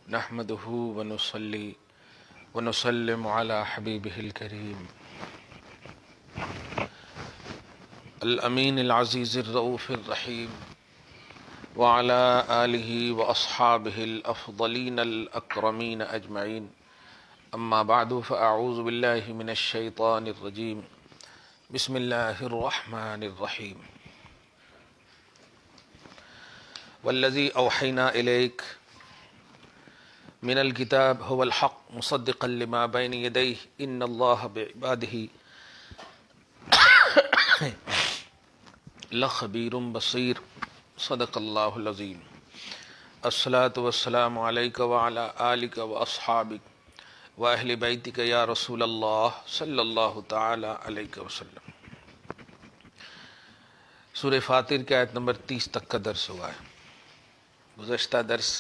نحمده ونصلي ونسلم على حبيبه الكريم الأمين العزيز الرؤوف الرحيم وعلى آله وأصحابه الأفضلين الأكرمين أجمعين. أما بعد فأعوذ بالله من الشيطان الرجيم. بسم الله الرحمن الرحيم. والذي أوحينا إليك من الكتاب هو الحق مصدقا لما بين يديه إن الله بعباده لخبير بصير. صدق الله العظيم. الصلاة والسلام عليك وعلى آلك وأصحابك وأهل بيتك يا رسول الله صلی اللہ تعالی علیہ وسلم. سورہ فاطر کی آیت نمبر 30 تک کا درس ہوا ہے. گزشتہ درس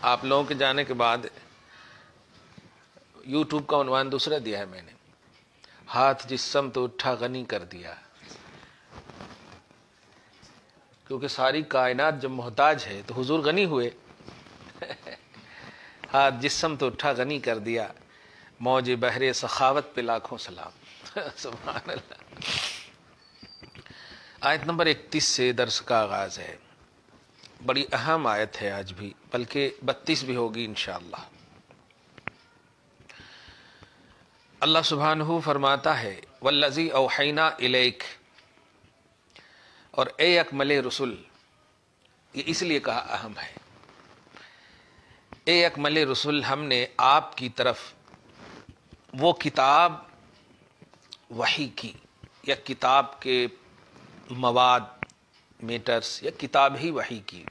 آپ لوگوں کے جانے کے بعد یوٹیوب کا عنوان دوسرا دیا ہے میں نے، ہاتھ جس سمت اٹھا غنی کر دیا، کیونکہ ساری کائنات جب محتاج ہے تو حضور غنی ہوئے. ہاتھ جس سمت اٹھا غنی کر دیا، موج بحر سخاوت پہ لاکھوں سلام. سبحان اللہ. آیت نمبر 31 سے درس کا آغاز ہے. بڑی اہم آیت ہے آج بھی، بلکہ 32 بھی ہوگی انشاءاللہ. اللہ سبحانہ فرماتا ہے والذی اوحینا الیک، اور اے اکمل رسول، یہ اس لیے کہا اہم ہے. اے اکمل رسول، ہم نے آپ کی طرف وہ کتاب وحی کی، یا کتاب کے مواد میٹرز یا کتاب ہی وحی کی،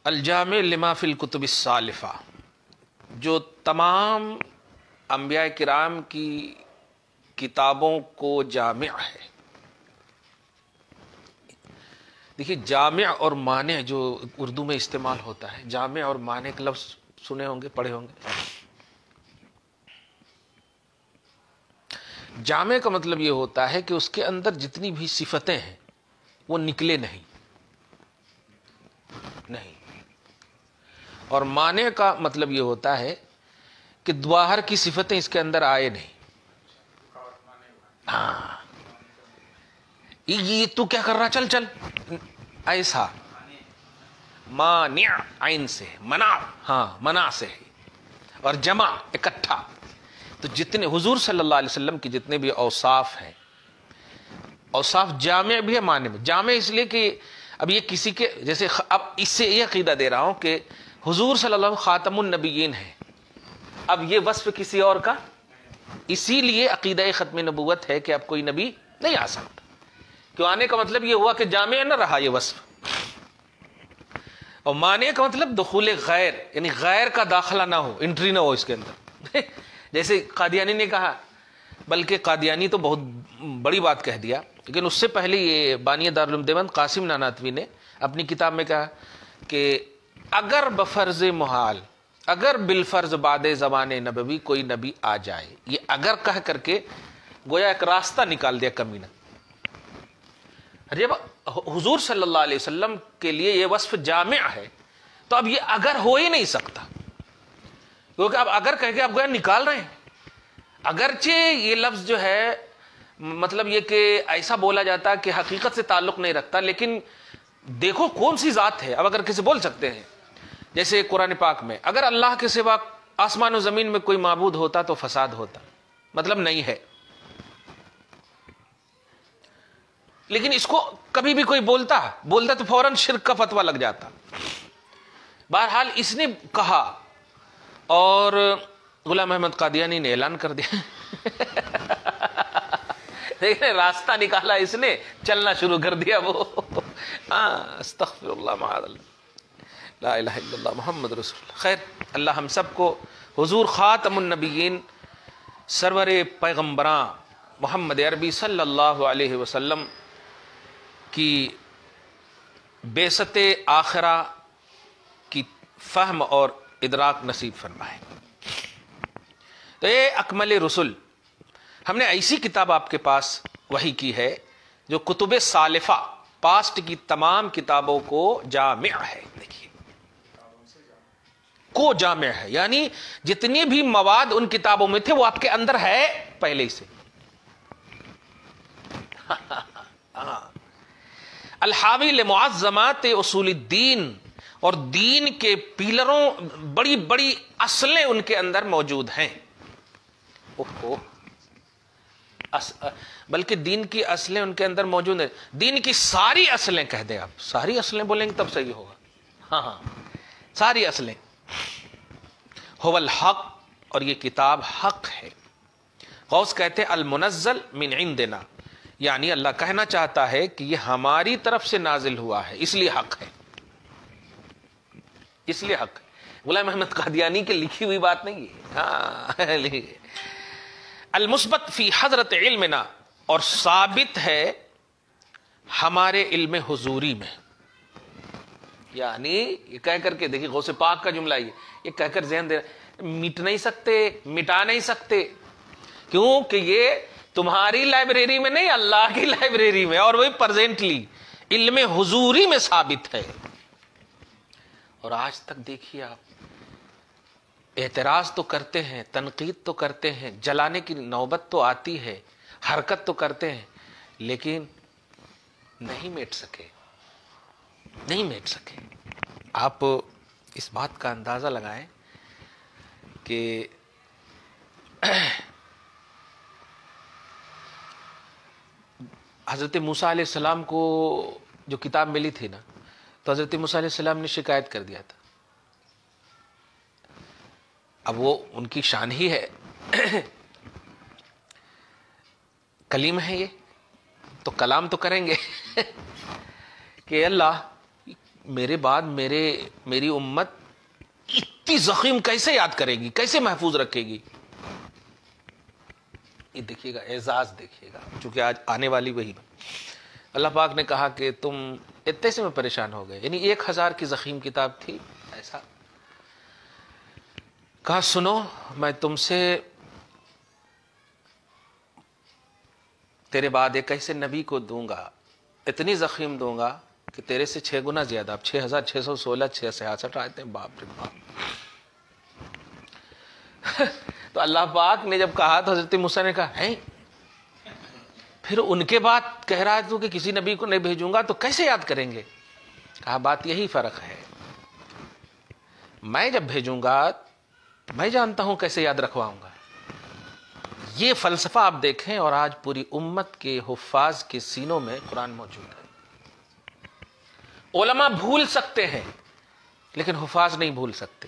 الجامع لما فی الکتب السالفہ، جو تمام انبیاء کرام کی کتابوں کو جامع ہے. دیکھیے جامع اور مانع جو اردو میں استعمال ہوتا ہے، جامع اور مانع کے لفظ سنے ہوں گے، پڑھے ہوں گے. جامع کا مطلب یہ ہوتا ہے کہ اس کے اندر جتنی بھی صفتیں ہیں وہ نکلے نہیں. اور مانع کا مطلب یہ ہوتا ہے کہ باہر کی صفتیں اس کے اندر آئے نہیں. ہاں یہ تو کیا کر رہا، چل چل، ایسا. مانع عین سے، منع، ہاں منع سے ہے. اور جمع اکٹھا. تو جتنے حضور صلی اللہ علیہ وسلم کے جتنے بھی اوصاف ہیں، اوصاف جامع بھی ہے مانع بھی. جامع اس لیے کہ اب یہ کسی کے جیسے، اب اس سے یہ عقیدہ دے رہا ہوں کہ حضور صلی اللہ علیہ وسلم خاتم النبیین ہیں، اب یہ وصف کسی اور کا، اسی لیے عقیدہ ختم نبوت ہے کہ اب کوئی نبی نہیں آ سکتا. کیوں آنے کا مطلب یہ ہوا کہ جامع نہ رہا یہ وصف. اور مانع کا مطلب دخول غیر، یعنی غیر کا داخلہ نہ ہو، انٹری نہ ہو اس کے اندر. جیسے قادیانی نے کہا، بلکہ قادیانی تو بہت بڑی بات کہہ دیا، لیکن اس سے پہلے یہ بانی دارالعلوم دیوبند قاسم نانوتوی نے اپنی کتاب میں کہا کہ اگر بفرض محال، اگر بالفرض بعد زبان نبوی کوئی نبی آ جائے، یہ اگر کہہ کر کے گویا ایک راستہ نکال دیا کمینہ. جب حضور صلی اللہ علیہ وسلم کے لیے یہ وصف جامع ہے تو اب یہ اگر ہو ہی نہیں سکتا، کیونکہ اب اگر کہہ کے آپ گویا نکال رہے ہیں. اگرچہ یہ لفظ جو ہے مطلب یہ کہ ایسا بولا جاتا کہ حقیقت سے تعلق نہیں رکھتا، لیکن دیکھو کون سی ذات ہے. اب اگر کسی بول سکتے ہیں، جیسے قرآن پاک میں اگر اللہ کے سوا آسمان و زمین میں کوئی معبود ہوتا تو فساد ہوتا، مطلب نہیں ہے. لیکن اس کو کبھی بھی کوئی بولتا تو فوراً شرک کا فتویٰ لگ جاتا. بہرحال اس نے کہا اور غلام احمد قادیانی نے اعلان کر دیا. دیکھیں راستہ نکالا اس نے، چلنا شروع کر دیا وہ. استغفر اللہ، معاذ اللہ، لا الہ الا اللہ محمد رسول اللہ. خیر، اللہ ہم سب کو حضور خاتم النبیین سرور پیغمبراں محمد عربی صلی اللہ علیہ وسلم کی بعثت آخرہ کی فہم اور ادراک نصیب فرمائے. تو اے اکمل رسول، ہم نے ایسی کتاب آپ کے پاس وحی کی ہے جو کتب سالفہ، پاسٹ کی تمام کتابوں کو جامع ہے. دیکھیے کو جامع ہے، یعنی جتنے بھی مواد ان کتابوں میں تھے وہ آپ کے اندر ہے پہلے سے. الحاوی لمعظمات اصول الدین، اور دین کے پیلروں، بڑی بڑی اصلیں ان کے اندر موجود ہیں. بلکہ دین کی اصلیں ان کے اندر موجود ہیں. دین کی ساری اصلیں کہہ دیں آپ، ساری اصلیں بولیں گے تب صحیح ہوگا. ہاں ساری اصلیں. هو الحق، اور یہ کتاب حق ہے. غوث کہتے ہیں المنزل من عندنا، یعنی اللہ کہنا چاہتا ہے کہ یہ ہماری طرف سے نازل ہوا ہے، اس لیے حق ہے. اس لیے حق ہے. غلام محمد قادیانی کی لکھی ہوئی بات نہیں ہے. ہاں المثبت فی حضرت علمنا، اور ثابت ہے ہمارے علم حضوری میں. یعنی یہ کہہ کر کے دیکھیے غوث پاک کا جملہ یہ کہہ کر ذہن دے مٹ نہیں سکتے، مٹا نہیں سکتے. کیوں کہ یہ تمہاری لائبریری میں نہیں، اللہ کی لائبریری میں، اور وہی پرزینٹلی علم حضوری میں ثابت ہے. اور آج تک دیکھیے آپ اعتراض تو کرتے ہیں، تنقید تو کرتے ہیں، جلانے کی نوبت تو آتی ہے، حرکت تو کرتے ہیں، لیکن نہیں میٹ سکے. آپ اس بات کا اندازہ لگائیں کہ حضرت موسیٰ علیہ السلام کو جو کتاب ملی تھی نا، تو حضرت موسیٰ علیہ السلام نے شکایت کر دیا تھا. اب وہ ان کی شان ہی ہے، کلیم ہے یہ تو کلام تو کریں گے کہ اللہ میرے بعد میری امت اتنی زخیم کیسے یاد کرے گی، کیسے محفوظ رکھے گی. یہ دیکھیے گا اعزاز، دیکھیے گا چونکہ آج آنے والی وہی. اللہ پاک نے کہا کہ تم اتنے سے میں پریشان ہو گئے، یعنی 1000 کی زخیم کتاب تھی. ایسا کہا سنو میں تم سے تیرے بعد ایک ایسے نبی کو دوں گا، اتنی زخیم دوں گا کہ تیرے سے 6 گنا زیادہ. اب 6616 666 آیتیں، باپ رے باپ. تو اللہ پاک نے جب کہا تو حضرت موسیٰ نے کہا ہیں پھر ان کے بعد کہہ رہا ہے تو کہ کسی نبی کو نہیں بھیجوں گا تو کیسے یاد کریں گے. کہا بات یہی فرق ہے، میں جب بھیجوں گا میں جانتا ہوں کیسے یاد رکھواؤں گا. یہ فلسفہ آپ دیکھیں، اور آج پوری امت کے حفاظ کے سینوں میں قرآن موجود ہے. علماء بھول سکتے ہیں لیکن حفاظ نہیں بھول سکتے.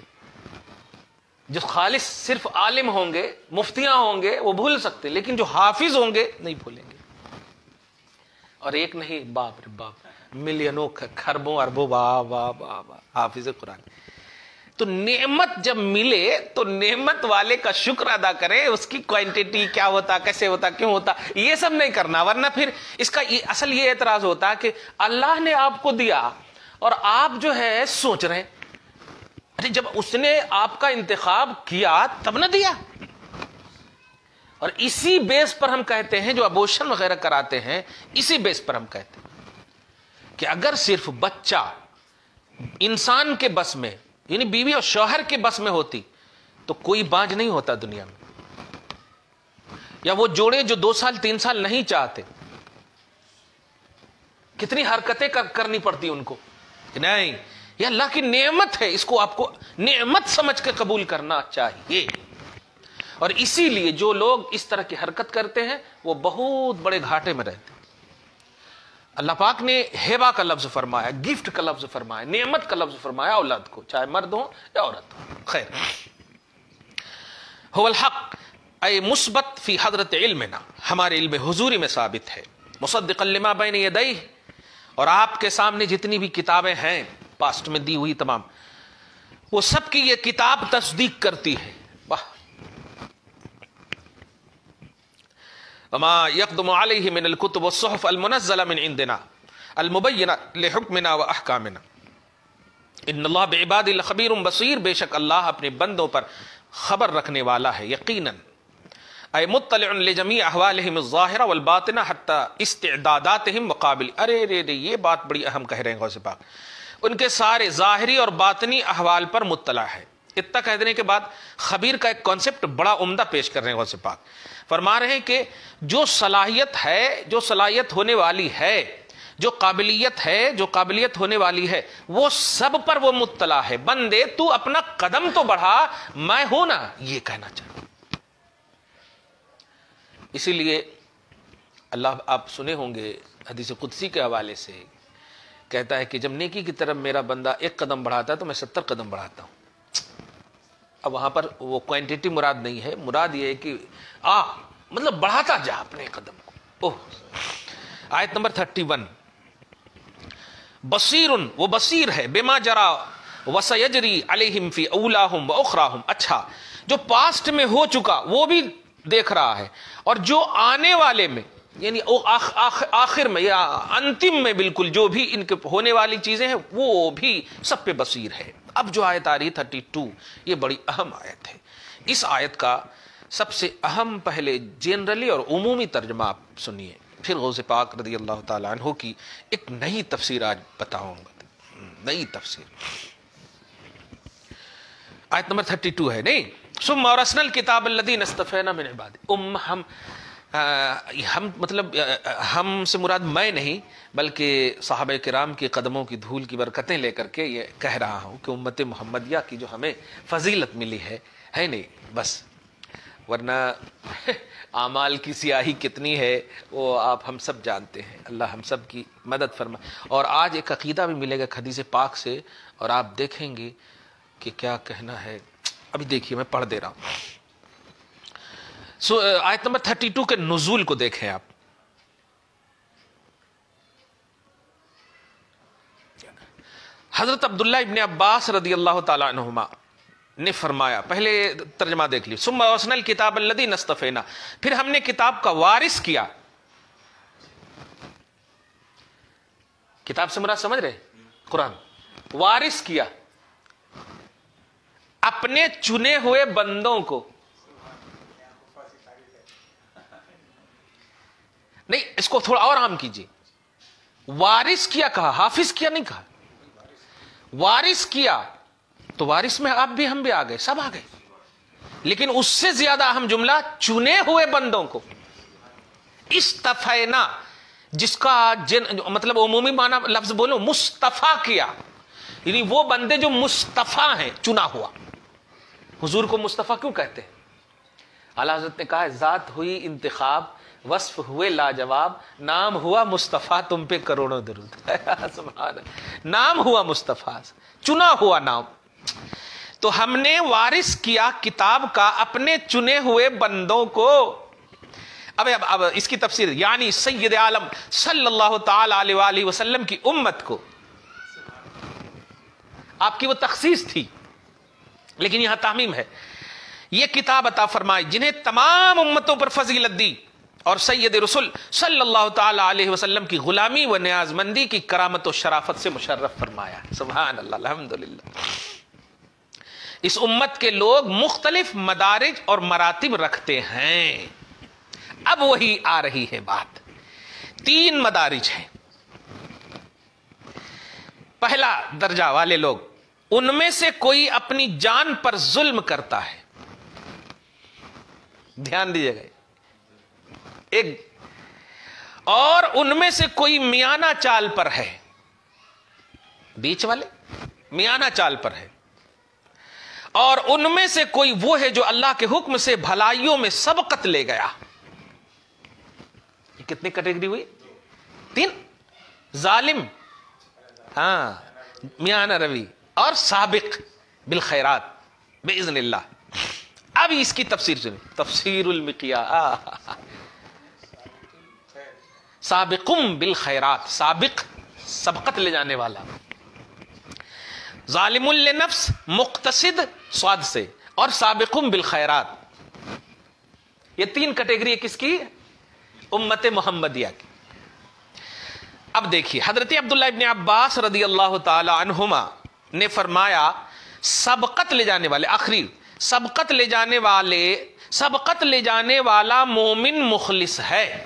جو خالص صرف عالم ہوں گے، مفتیاں ہوں گے، وہ بھول سکتے، لیکن جو حافظ ہوں گے نہیں بھولیں گے. اور ایک نہیں، باپ رے باپ، ملینوں خربوں اربوں حافظ قرآن. تو نعمت جب ملے تو نعمت والے کا شکر ادا کریں. اس کی کوانٹٹی کیا ہوتا، کیسے ہوتا، کیوں ہوتا، یہ سب نہیں کرنا. ورنہ پھر اس کا اصل یہ اعتراض ہوتا کہ اللہ نے آپ کو دیا اور آپ جو ہے سوچ رہے ہیں ارے جب اس نے آپ کا انتخاب کیا تب نہ دیا. اور اسی بیس پر ہم کہتے ہیں جو ابورشن وغیرہ کراتے ہیں، اسی بیس پر ہم کہتے ہیں کہ اگر صرف بچہ انسان کے بس میں، یعنی بیوی اور شوہر کے بس میں ہوتی تو کوئی بانج نہیں ہوتا دنیا میں. یا وہ جوڑے جو 2 سال 3 سال نہیں چاہتے، کتنی حرکتیں کرنی پڑتی ان کو. نہیں، یہ اللہ کی نعمت ہے، اس کو آپ کو نعمت سمجھ کے قبول کرنا چاہیے. اور اسی لیے جو لوگ اس طرح کی حرکت کرتے ہیں وہ بہت بڑے گھاٹے میں رہتے ہیں. اللہ پاک نے ہیبا کا لفظ فرمایا، گفٹ کا لفظ فرمایا، نعمت کا لفظ فرمایا اولاد کو، چاہے مرد ہو یا عورت ہو. خیر، هو الحق اے مثبت فی حضرت علمنا، ہمارے علم حضوری میں ثابت ہے. مصدقا لما بین یدیہ، اور آپ کے سامنے جتنی بھی کتابیں ہیں پاسٹ میں دی ہوئی تمام، وہ سب کی یہ کتاب تصدیق کرتی ہے. واہ. وما يقدم عليه من الكتب والصحف المنزلة من عندنا المبينة لحكمنا وأحكامنا ان اللہ بعباده لخبیر بصیر. بے شک اللہ اپنے بندوں پر خبر رکھنے والا ہے. یقیناً اے مطلع لجمیع احوالہم الظاہرہ والباطنہ حتی استعداداتہم مقابل. ارے یہ بات بڑی اہم کہہ رہے ہیں غوث پاک. ان کے سارے ظاہری اور باطنی احوال پر مطلع ہے. اتنا کہہ دینے کے بعد خبیر کا ایک کانسیپٹ بڑا عمدہ پیش کر رہے ہیں غوث پاک. فرما رہے ہیں کہ جو صلاحیت ہے، جو صلاحیت ہونے والی ہے، جو قابلیت ہونے والی ہے، وہ سب پر وہ مطلع ہے. بندے تو اپنا قدم تو بڑھا، میں ہوں نا، یہ کہنا چاہتا. اسی لیے اللہ، آپ سنے ہوں گے حدیث قدسی کے حوالے سے، کہتا ہے کہ جب نیکی کی طرف میرا بندہ ایک قدم بڑھاتا ہے تو میں 70 قدم بڑھاتا ہوں. اب وہاں پر وہ کوانٹیٹی مراد نہیں ہے، مراد یہ ہے کہ مطلب بڑھاتا جا اپنے قدم کو. آیت نمبر 31. بصیر، وہ بصیر ہے، بما جرا وسیجری علیہم فی اولاہم و اخراہم. اچھا، جو پاسٹ میں ہو چکا وہ بھی دیکھ رہا ہے، اور جو آنے والے میں، یعنی آخر میں یا انتم میں بالکل جو بھی ان کے ہونے والی چیزیں ہیں وہ بھی سب پہ بصیر ہے. اب جو آیت آ رہی 32، یہ بڑی اہم آیت ہے. اس آیت کا سب سے اہم پہلے جنرلی اور عمومی ترجمہ آپ سنیے، پھر غوث پاک رضی اللہ تعالیٰ عنہ کی ایک نئی تفسیر آج بتاؤں گا. نئی تفسیر آیت نمبر 32 ہے. نہیں، ثم اورثنا الکتاب الذین اصطفینا من عبادنا. ہم مطلب ہم سے مراد میں نہیں، بلکہ صحابہ کرام کے قدموں کی دھول کی برکتیں لے کر کے یہ کہہ رہا ہوں کہ امت محمدیہ کی جو ہمیں فضیلت ملی ہے نہیں بس. ورنہ اعمال کی سیاہی کتنی ہے وہ آپ ہم سب جانتے ہیں. اللہ ہم سب کی مدد فرمائے. اور آج ایک عقیدہ بھی ملے گا حدیث پاک سے، اور آپ دیکھیں گے کہ کیا کہنا ہے. ابھی دیکھیے میں پڑھ دے رہا ہوں. آیت نمبر 32 کے نزول کو دیکھیں آپ. حضرت عبداللہ ابن عباس رضی اللہ تعالیٰ عنہما نے فرمایا، پہلے ترجمہ دیکھ لی. ثم اوصنا الکتاب الذی اصطفینا، پھر ہم نے کتاب کا وارث کیا. کتاب سے مراد سمجھ رہے؟ قرآن. وارث کیا اپنے چنے ہوئے بندوں کو. نہیں، اس کو تھوڑا اور عام کیجیے. وارث کیا کہا، حافظ کیا نہیں کہا. وارث کیا تو وارث میں آپ بھی ہم بھی آ گئے، سب آ گئے. لیکن اس سے زیادہ اہم جملہ چنے ہوئے بندوں کو. استفینا، جس کا مطلب عمومی معنی لفظ بولو مصطفیٰ کیا، یعنی وہ بندے جو مصطفیٰ ہیں، چنا ہوا. حضور کو مصطفیٰ کیوں کہتے ہیں؟ اعلیٰ حضرت نے کہا ہے ذات ہوئی انتخاب، وصف ہوئے لاجواب، نام ہوا مصطفیٰ تم پہ کروڑوں درود. سبحان اللہ. نام ہوا مصطفیٰ، چنا ہوا نام. تو ہم نے وارث کیا کتاب کا اپنے چنے ہوئے بندوں کو. اب اس کی تفسیر، یعنی سید عالم صلی اللہ تعالی علیہ وآلہ وسلم کی امت کو. آپ کی وہ تخصیص تھی، لیکن یہاں تعمیم ہے. یہ کتاب عطا فرمائی جنہیں تمام امتوں پر فضیلت دی، اور سید رسول صلی اللہ تعالی علیہ وسلم کی غلامی و نیاز مندی کی کرامت و شرافت سے مشرف فرمایا. سبحان اللہ، الحمدللہ. اس امت کے لوگ مختلف مدارج اور مراتب رکھتے ہیں. اب وہی آ رہی ہے بات. 3 مدارج ہیں. پہلا درجہ والے لوگ، ان میں سے کوئی اپنی جان پر ظلم کرتا ہے. دھیان دیجیے گا. اور ان میں سے کوئی میانہ چال پر ہے. بیچ والے میانہ چال پر ہے. اور ان میں سے کوئی وہ ہے جو اللہ کے حکم سے بھلائیوں میں سبقت لے گیا. یہ کتنی کیٹیگری ہوئی؟ 3. ظالم، ہاں، میانہ روی، اور سابق بالخیرات باذن اللہ. اب اس کی تفسیر سنیں. تفسیر المقیا. سابقم بالخیرات، سابق سبقت لے جانے والا. ظالم لنفس، مقتصد صاد سے، اور سابقم بالخیرات. یہ 3 کیٹیگری کس کی؟ امت محمدیہ کی. اب دیکھیے، حضرت عبداللہ ابن عباس رضی اللہ تعالی عنہما نے فرمایا سبقت لے جانے والے، آخری سبقت لے جانے والا مومن مخلص ہے.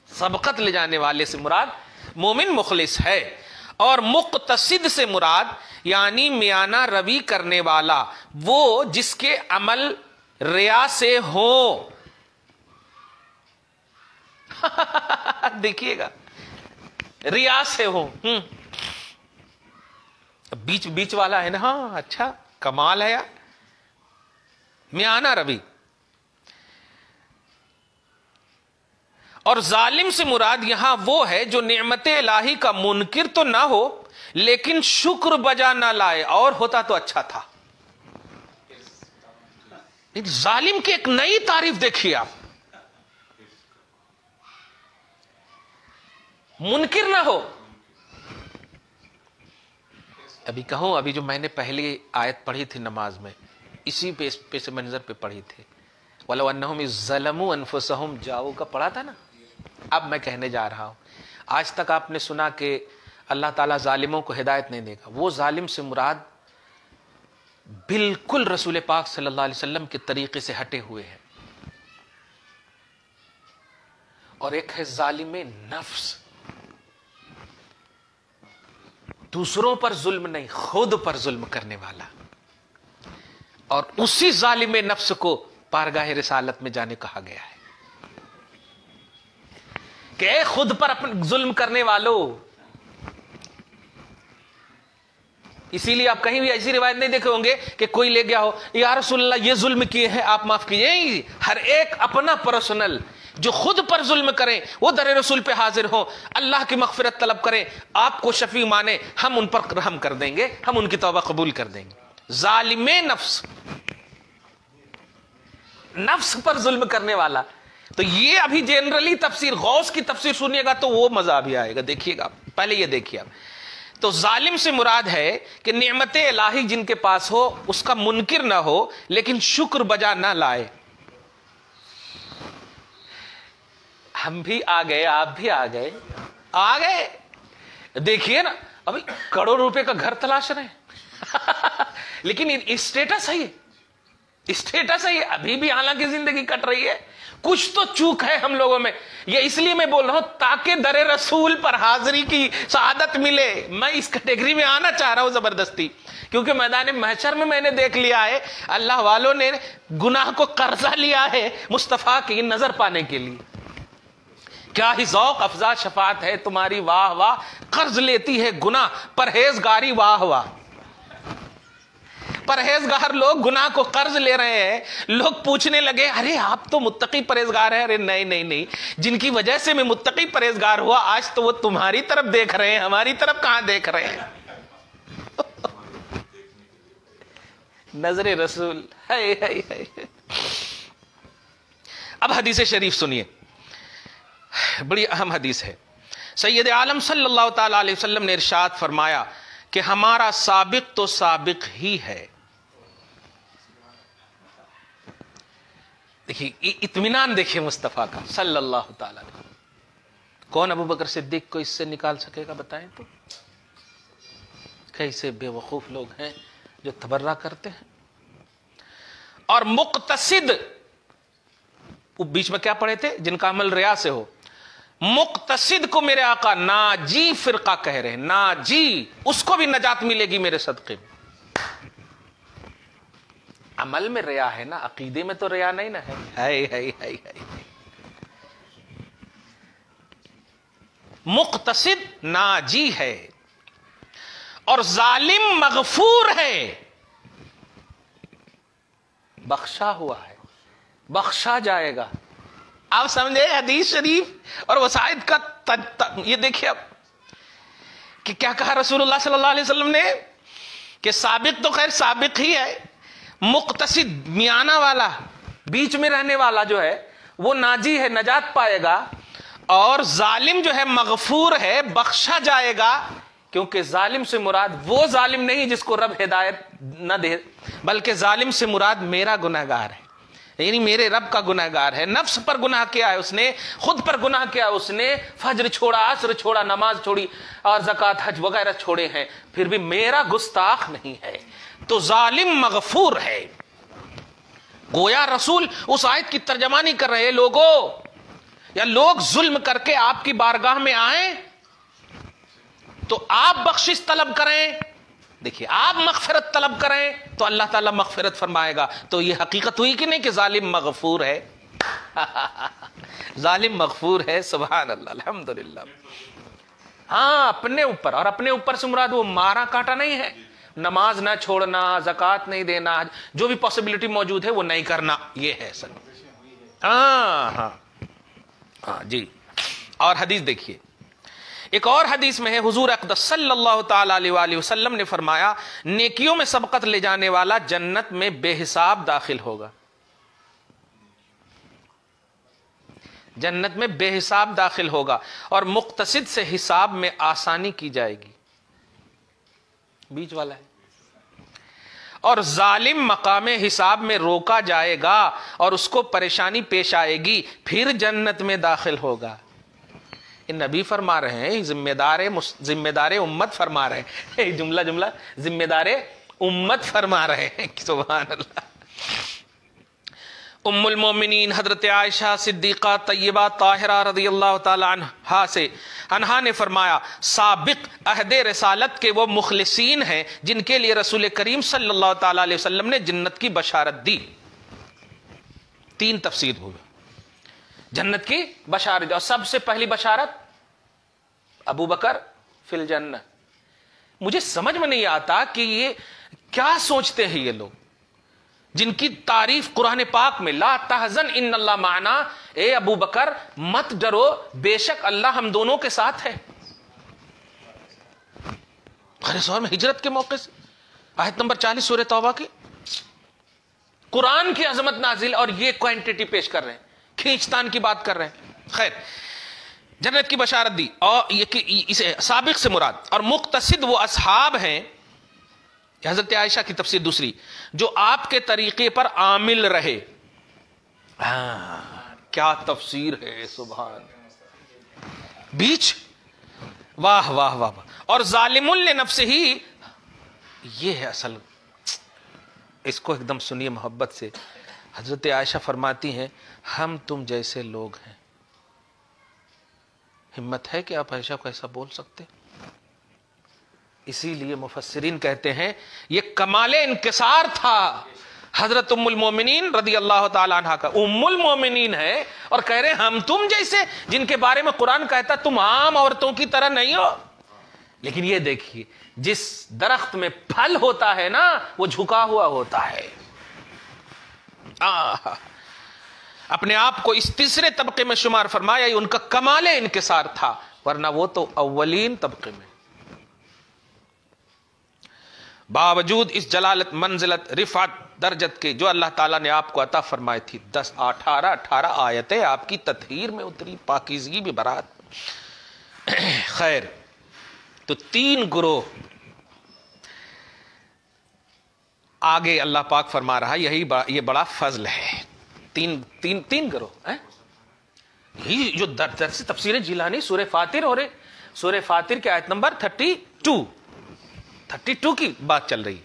سبقت لے جانے والے سے مراد مومن مخلص ہے. اور مقتصد سے مراد یعنی میانہ روی کرنے والا وہ جس کے عمل ریا سے ہو. دیکھیے گا ریا سے ہو. بیچ والا ہے نا. ہاں اچھا کمال ہے یار. میانہ روی. اور ظالم سے مراد یہاں وہ ہے جو نعمت الہی کا منکر تو نہ ہو لیکن شکر بجا نہ لائے. اور ہوتا تو اچھا تھا. ظالم کی ایک نئی تعریف دیکھیے آپ. منکر نہ ہو. ابھی کہوں ابھی جو میں نے پہلی آیت پڑھی تھی نماز میں اسی پیش منظر پہ پڑھی تھی. وَلَوْ أَنَّهُمْ إِذْ ظَلَمُوا أَنفُسَهُمْ جاؤ کا پڑھا تھا نا. اب میں کہنے جا رہا ہوں آج تک آپ نے سنا کہ اللہ تعالیٰ ظالموں کو ہدایت نہیں دے گا. وہ ظالم سے مراد بالکل رسول پاک صلی اللہ علیہ وسلم کے طریقے سے ہٹے ہوئے ہیں. اور ایک ہے ظالم نفس. دوسروں پر ظلم نہیں خود پر ظلم کرنے والا. اور اسی ظالم نفس کو بارگاہ رسالت میں جانے کہا گیا ہے کہ اے خود پر اپنے ظلم کرنے والوں. اسی لیے آپ کہیں بھی ایسی روایت نہیں دیکھے ہوں گے کہ کوئی لے گیا ہو یا رسول اللہ یہ ظلم کیے ہیں آپ معاف کیجیے. ہر ایک اپنا پرسنل جو خود پر ظلم کریں وہ در رسول پہ حاضر ہوں, اللہ کی مغفرت طلب کریں, آپ کو شفیع مانے, ہم ان پر رحم کر دیں گے, ہم ان کی توبہ قبول کر دیں گے. ظالم نفس, نفس پر ظلم کرنے والا. تو یہ ابھی جنرلی تفسیر غوث کی تفسیر سنیے گا تو وہ مزہ بھی آئے گا. دیکھیے گا پہلے یہ دیکھیے آپ. تو ظالم سے مراد ہے کہ نعمت الہی جن کے پاس ہو اس کا منکر نہ ہو لیکن شکر بجا نہ لائے. ہم بھی آ گئے, آپ بھی آ گئے. دیکھیے نا ابھی کروڑ روپے کا گھر تلاش رہے ہیں لیکن اسٹیٹس ہے, اسٹیٹس ہے ابھی بھی حالانکہ زندگی کٹ رہی ہے. کچھ تو چوک ہے ہم لوگوں میں. یہ اس لیے میں بول رہا ہوں تاکہ در رسول پر حاضری کی سعادت ملے. میں اس کیٹیگری میں آنا چاہ رہا ہوں زبردستی, کیونکہ میدان محشر میں میں نے دیکھ لیا ہے اللہ والوں نے گناہ کو قرضہ لیا ہے مصطفیٰ کی نظر پانے کے لیے. کیا ہی ذوق افزا شفاعت ہے تمہاری واہ واہ, قرض لیتی ہے گناہ پرہیزگاری واہ واہ. پرہیزگار لوگ گناہ کو قرض لے رہے ہیں. لوگ پوچھنے لگے ارے آپ تو متقی پرہیزگار ہیں. ارے نہیں, جن کی وجہ سے میں متقی پرہیزگار ہوا آج تو وہ تمہاری طرف دیکھ رہے ہیں, ہماری طرف کہاں دیکھ رہے ہیں. نظر رسول. اب حدیث شریف سنیے, بڑی اہم حدیث ہے. سید عالم صلی اللہ تعالی علیہ وسلم نے ارشاد فرمایا کہ ہمارا سابق تو سابق ہی ہے. دیکھیے اطمینان دیکھیے مصطفیٰ کا صلی اللہ تعالی علیہ وسلم. کون ابو بکر صدیق کو اس سے نکال سکے گا بتائیں تو؟ کیسے بے وقوف لوگ ہیں جو تبرہ کرتے ہیں. اور مقتصد, بیچ میں کیا پڑھے تھے, جن کا عمل ریا سے ہو. مقتصد کو میرے آقا ناجی فرقہ کہہ رہے ہیں. ناجی, اس کو بھی نجات ملے گی میرے صدقے میں. عمل میں ریا ہے نا, عقیدے میں تو ریا نہیں نا ہے. مقتصد ناجی ہے اور ظالم مغفور ہے, بخشا ہوا ہے, بخشا جائے گا. آپ سمجھے حدیث شریف اور وسائد کا یہ دیکھیے اب کہ کیا کہا رسول اللہ صلی اللہ علیہ وسلم نے کہ سابق تو خیر سابق ہی ہے, مقتصد میانہ والا بیچ میں رہنے والا جو ہے وہ ناجی ہے, نجات پائے گا. اور ظالم جو ہے مغفور ہے, بخشا جائے گا. کیونکہ ظالم سے مراد وہ ظالم نہیں جس کو رب ہدایت نہ دے, بلکہ ظالم سے مراد میرا گنہگار ہے, یعنی میرے رب کا گنہگار ہے. نفس پر گناہ کیا ہے اس نے, خود پر گناہ کیا اس نے, فجر چھوڑا, عصر چھوڑا, نماز چھوڑی اور زکوٰۃ حج وغیرہ چھوڑے ہیں, پھر بھی میرا گستاخ نہیں ہے. تو ظالم مغفور ہے. گویا رسول اس آیت کی ترجمانی کر رہے. لوگوں یا لوگ ظلم کر کے آپ کی بارگاہ میں آئیں تو آپ بخشش طلب کریں, دیکھیے آپ مغفرت طلب کریں تو اللہ تعالیٰ مغفرت فرمائے گا. تو یہ حقیقت ہوئی کہ نہیں کہ ظالم مغفور ہے. ظالم مغفور ہے. سبحان اللہ, الحمدللہ. ہاں اپنے اوپر, اور اپنے اوپر سے مراد وہ مارا کاٹا نہیں ہے. نماز نہ چھوڑنا, زکوٰۃ نہیں دینا, جو بھی پاسبلٹی موجود ہے وہ نہیں کرنا, یہ ہے سر. ہاں ہاں ہاں جی. اور حدیث دیکھیے, ایک اور حدیث میں ہے حضور اقدس صلی اللہ تعالی علیہ وآلہ وسلم نے فرمایا نیکیوں میں سبقت لے جانے والا جنت میں بے حساب داخل ہوگا. جنت میں بے حساب داخل ہوگا اور مقتصد سے حساب میں آسانی کی جائے گی. بیچ والا ہے. اور ظالم مقام حساب میں روکا جائے گا اور اس کو پریشانی پیش آئے گی, پھر جنت میں داخل ہوگا. نبی فرما رہے ہیں, ذمہ دار امت فرما رہے ہیں. جملہ ذمہ دار امت فرما رہے ہیں. سبحان اللہ. ام المومنین حضرت عائشہ صدیقہ طیبہ طاہرہ رضی اللہ تعالی عنہا نے فرمایا سابق عہد رسالت کے وہ مخلصین ہیں جن کے لیے رسول کریم صلی اللہ تعالی علیہ وسلم نے جنت کی بشارت دی. 3 تفسیر ہوئی جنت کی بشارت. اور سب سے پہلی بشارت ابو بکر فی الجنہ. مجھے سمجھ میں نہیں آتا کہ یہ کیا سوچتے ہیں یہ لوگ جن کی تعریف قرآن پاک میں لا تحزن ان اللہ معنا, اے ابو بکر مت ڈرو بے شک اللہ ہم دونوں کے ساتھ ہے. غیر میں ہجرت کے موقع سے آیت نمبر 40 سورہ توبہ کی قرآن کی عظمت نازل, اور یہ کوانٹٹی پیش کر رہے ہیں, کھینچتان کی بات کر رہے ہیں. خیر, جنت کی بشارت دی. اور اسے سابق سے مراد اور مقتصد وہ اصحاب ہیں, حضرت عائشہ کی تفسیر دوسری, جو آپ کے طریقے پر عامل رہے. کیا تفسیر ہے, سبحان. بیچ, واہ واہ واہ. اور ظالم لنفسہ ہی, یہ ہے اصل. اس کو ایک دم سنیے محبت سے. حضرت عائشہ فرماتی ہیں ہم تم جیسے لوگ ہیں. ہمت ہے کہ آپ عائشہ کو ایسا بول سکتے؟ اسی لیے مفسرین کہتے ہیں یہ کمال انکسار تھا حضرت ام المومنین رضی اللہ تعالی عنہ کا. ام المومنین ہے اور کہہ رہے ہیں ہم تم جیسے, جن کے بارے میں قرآن کہتا تم عام عورتوں کی طرح نہیں ہو. لیکن یہ دیکھیے جس درخت میں پھل ہوتا ہے نا وہ جھکا ہوا ہوتا ہے. اپنے آپ کو اس تیسرے طبقے میں شمار فرمایا, یہ ان کا کمال انکسار تھا, ورنہ وہ تو اولین طبقے میں. باوجود اس جلالت منزلت رفعت درجت کے جو اللہ تعالیٰ نے آپ کو عطا فرمائی تھی, 18 آیتیں آپ کی تطہیر میں اتری, پاکیزگی بھی برات. خیر, تو 3 گروہ آگے اللہ پاک فرما رہا, یہ بڑا فضل ہے. تین گروہ. یہی جو درس تفسیر جیلانی سورہ فاتر ہو رہے, سورہ فاتر کے آیت نمبر 32 کی بات چل رہی.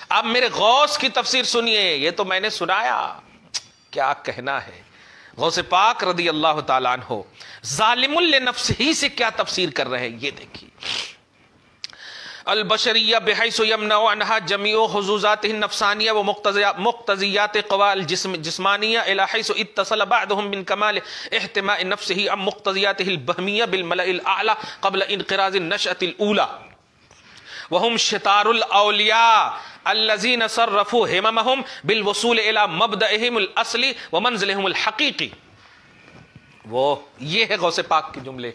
اب میرے غوث کی تفسیر سنیے, یہ تو میں نے سنایا, کیا کہنا ہے. غوث پاک رضی اللہ تعالیٰ عنہ ظالم لنفسہ سے کیا تفسیر کر رہے ہیں, یہ دیکھیے. البشریہ بحیث یمنع عنہا جمیع حظوظاتہ النفسانیہ و مقتضیات قوا الجسمانیہ الی حیث اتصل بعضهم من کمال احتماء نفسہ ام مقتضیاتہ البہمیہ بالملأ الاعلی قبل انقراض النشأة الاولى وهم شطار الاولیاء الذین صرفوا هممهم بالوصول الى مبدئهم الاصلی ومنزلهم الحقیقی. وہ یہ ہے غوث پاک کے جملے.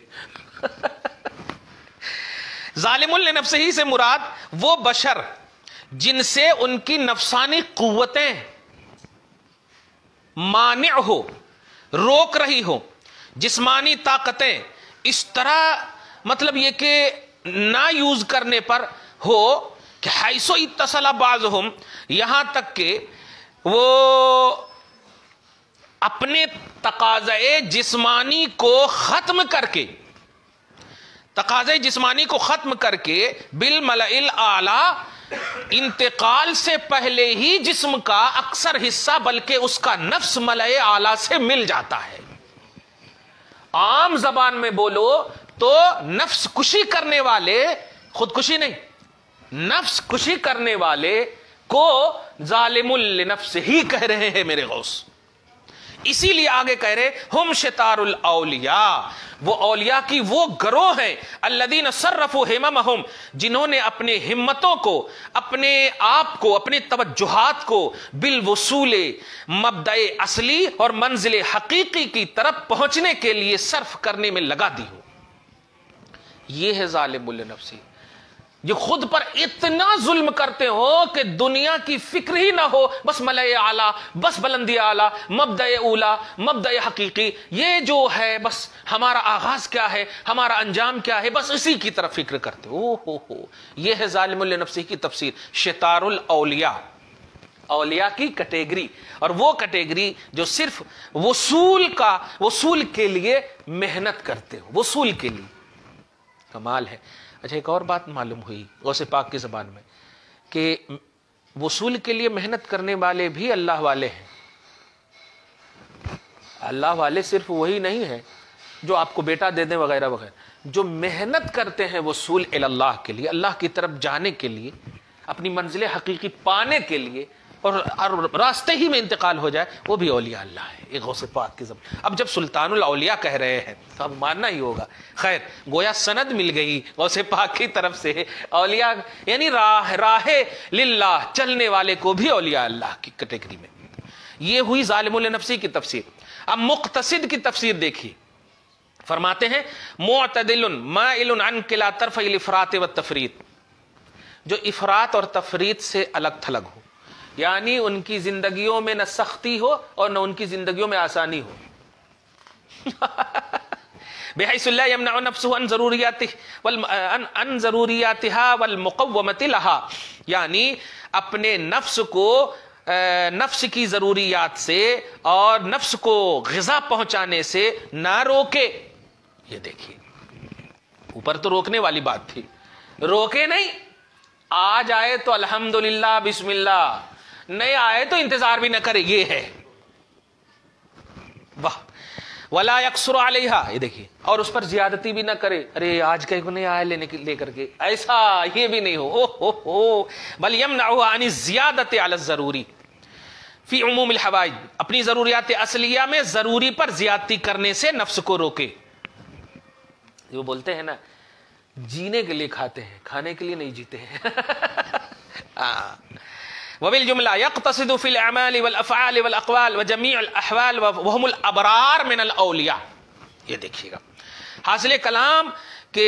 ظالم لنفسہ سے مراد وہ بشر جن سے ان کی نفسانی قوتیں مانع ہو, روک رہی ہو, جسمانی طاقتیں اس طرح مطلب یہ کہ نہ یوز کرنے پر ہو کہ حیث اتصل بعضهم, یہاں تک کہ وہ اپنے تقاضے جسمانی کو ختم کر کے بالملأ الاعلی, انتقال سے پہلے ہی جسم کا اکثر حصہ بلکہ اس کا نفس ملائے اعلیٰ سے مل جاتا ہے. عام زبان میں بولو تو نفس کشی کرنے والے، خودکشی نہیں، نفس کشی کرنے والے کو ظالم لنفس ہی کہہ رہے ہیں میرے غوث. اسی لیے آگے کہہ رہے ہم شتار الاولیاء، وہ اولیاء کی وہ گروہ ہیں الذین صرفوا ہممہم، جنہوں نے اپنے ہمتوں کو، اپنے آپ کو، اپنے توجہات کو بالوصول مبدأ اصلی اور منزل حقیقی کی طرف پہنچنے کے لیے صرف کرنے میں لگا دی ہو. یہ ہے ظالم لنفسی، جو خود پر اتنا ظلم کرتے ہو کہ دنیا کی فکر ہی نہ ہو، بس ملائے اعلیٰ، بس بلندی اعلیٰ، مبدأ اولا، مبدأ حقیقی، یہ جو ہے بس ہمارا آغاز کیا ہے، ہمارا انجام کیا ہے، بس اسی کی طرف فکر کرتے ہو. یہ ہے ظالم لنفسی کی تفسیر. شتار الاولیاء، اولیاء کی کیٹیگری، اور وہ کیٹیگری جو صرف وصول کے لیے محنت کرتے ہو، وصول کے لیے. کمال ہے. اچھا ایک اور بات معلوم ہوئی غوث پاک کی زبان میں کہ وصول کے لیے محنت کرنے والے بھی اللہ والے ہیں. اللہ والے صرف وہی نہیں ہے جو آپ کو بیٹا دے دیں وغیرہ وغیرہ، جو محنت کرتے ہیں وصول اللہ کے لیے، اللہ کی طرف جانے کے لیے، اپنی منزل حقیقی پانے کے لیے، اور راستے ہی میں انتقال ہو جائے، وہ بھی اولیاء اللہ ہے. یہ غوث پاک کی زبان. اب جب سلطان الاولیاء کہہ رہے ہیں تو اب ماننا ہی ہوگا. خیر گویا سند مل گئی غوث پاک کی طرف سے، اولیاء یعنی راہ للہ چلنے والے کو بھی اولیاء اللہ کی کیٹیگری میں. یہ ہوئی ظالم لنفسی کی تفسیر. اب مقتصد کی تفسیر دیکھیے. فرماتے ہیں معتدل مائل عن کلا طرف الافراط والتفریط، جو افراط اور تفریط سے الگ تھلگ ہو، یعنی ان کی زندگیوں میں نہ سختی ہو اور نہ ان کی زندگیوں میں آسانی ہو. بحیث لا یمنع نفسه عن ضروریاتها والمقومۃ لها، یعنی اپنے نفس کو نفس کی ضروریات سے اور نفس کو غذا پہنچانے سے نہ روکے. یہ دیکھیے اوپر تو روکنے والی بات تھی، روکے نہیں، آ جائے تو الحمدللہ بسم اللہ، نہیں آئے تو انتظار بھی نہ کرے. یہ ہے واہ. ولا یقصر علیہا، یہ دیکھیے، اور اس پر زیادتی بھی نہ کرے. ارے آج کہیں کو نہیں آیا لے کر کے، ایسا یہ بھی نہیں ہو. بل یمنعها عن الزیادۃ علی الضروری فی عموم الحوائج، اپنی ضروریات اصلیہ میں ضروری پر زیادتی کرنے سے نفس کو روکے. وہ بولتے ہیں نا جینے کے لیے کھاتے ہیں، کھانے کے لیے نہیں جیتے ہیں. وبالجملہ يقتصد في الاعمال والافعال والاقوال وجميع الاحوال وهم الابرار من الاولیاء. یہ دیکھیے گا حاصل کلام کہ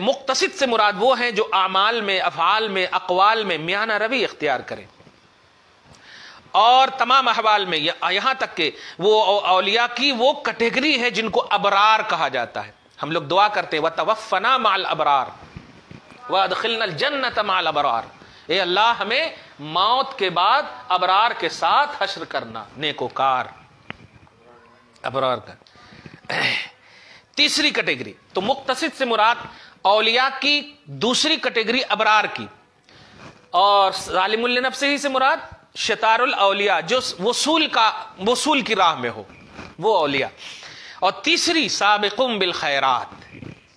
مقتصد سے مراد وہ ہیں جو اعمال میں، افعال میں، اقوال میں میانہ روی اختیار کریں، اور تمام احوال میں، یہاں تک کہ وہ اولیاء کی وہ کیٹیگری ہے جن کو ابرار کہا جاتا ہے. ہم لوگ دعا کرتے ہیں وَتَوَفَّنَا مَعَ الْأَبْرَارِ وَأَدْخِلْنَا الْجَنَّةَ مَعَ الْأَبْرَارِ. اے اللہ ہمیں موت کے بعد ابرار کے ساتھ حشر کرنا، نیکوکار ابرار کا. تیسری کیٹیگری تو مقتصد سے مراد اولیاء کی دوسری کیٹیگری ابرار کی، اور ظالم لنفسہ ہی سے مراد شتار الاولیاء جو وصول کی راہ میں ہو، وہ اولیاء. اور تیسری سابقون بالخیرات.